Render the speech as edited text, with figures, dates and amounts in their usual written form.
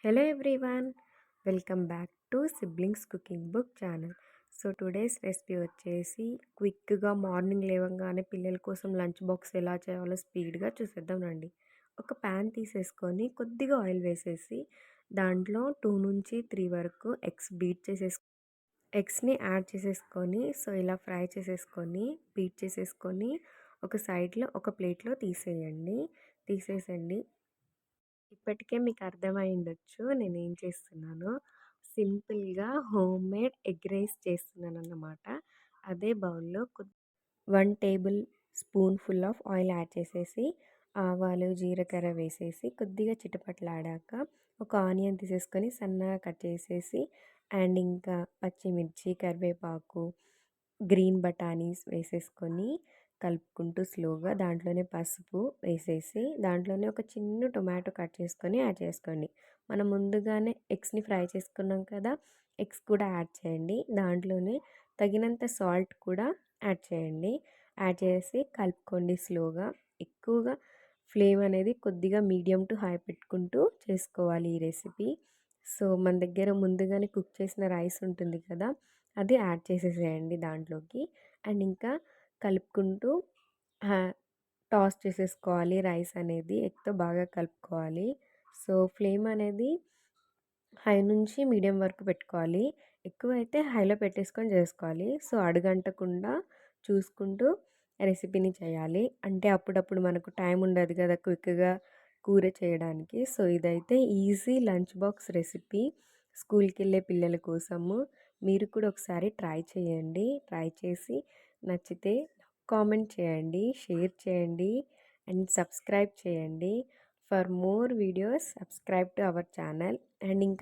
Hello everyone, welcome back to Siblings Cooking Book channel. So today's recipe వచ్చేసి క్విక్గా morning లేవగానే పిల్లల కోసం లంచ్ బాక్స్ ఎలా చేయాలో స్పీడ్గా చూసేద్దాం రండి. ఒక ప్యాన్ తీసేసుకొని కొద్దిగా ఆయిల్ వేసేసి దాంట్లో 2 నుంచి 3 వరకు ఎగ్స్ని యాడ్ చేసేసుకొని ఇలా ఫ్రై చేసేసుకొని బీట్ చేసేసుకొని ఒక సైడ్లో ఒక ప్లేట్లో తీసేసండి. ఇప్పటికే మీకు అర్థమై ఉండొచ్చు నేనేం చేస్తున్నానో. సింపుల్‌గా హోమ్‌మేడ్ ఎగ్ రైస్ చేస్తున్నానన్నమాట. అదే బౌల్‌లో 1 table spoon full of oil add చేసేసి, ఆవాలు, జీలకర్ర వేసేసి కొద్దిగా చిటపటలాడాక ఒక ఆనియన్ తీసేసుకొని సన్నగా కట్ చేసేసి అండ్ ఇంకా పచ్చిమిర్చి, కరివేపాకు, గ్రీన్ బఠానీస్ వేసేసుకొని కలుపుకుంటూ స్లోగా దాంట్లోనే పసుపు వేసేసి దాంట్లోనే ఒక చిన్న టొమాటో కట్ చేసుకొని యాడ్ చేసుకోండి. మనం ముందుగానే ఎగ్స్ని ఫ్రై చేసుకున్నాం కదా, ఎగ్స్ కూడా యాడ్ చేయండి. దాంట్లోనే తగినంత సాల్ట్ కూడా యాడ్ చేయండి. యాడ్ చేసి కలుపుకోండి స్లోగా. ఎక్కువగా ఫ్లేమ్ అనేది కొద్దిగా మీడియం టు హై పెట్టుకుంటూ చేసుకోవాలి ఈ రెసిపీ. సో మన దగ్గర ముందుగానే కుక్ చేసిన రైస్ ఉంటుంది కదా, అది యాడ్ చేసేసేయండి దాంట్లోకి. అండ్ ఇంకా కలుపుకుంటూ టాస్ చేసేసుకోవాలి. రైస్ అనేది ఎగ్తో బాగా కలుపుకోవాలి. సో ఫ్లేమ్ అనేది హై నుంచి మీడియం వరకు పెట్టుకోవాలి. ఎక్కువైతే హైలో పెట్టేసుకొని చేసుకోవాలి. సో అడుగంటకుండా చూసుకుంటూ రెసిపీని చేయాలి. అంటే అప్పుడప్పుడు మనకు టైం ఉండదు కదా క్విక్గా కూర చేయడానికి. సో ఇదైతే ఈజీ లంచ్ బాక్స్ రెసిపీ స్కూల్కి వెళ్ళే పిల్లల కోసము. మీరు కూడా ఒకసారి ట్రై చేయండి. ట్రై చేసి నచ్చితే కామెంట్ చేయండి, షేర్ చేయండి అండ్ సబ్స్క్రైబ్ చేయండి. For more videos subscribe to our channel. And ఇంకా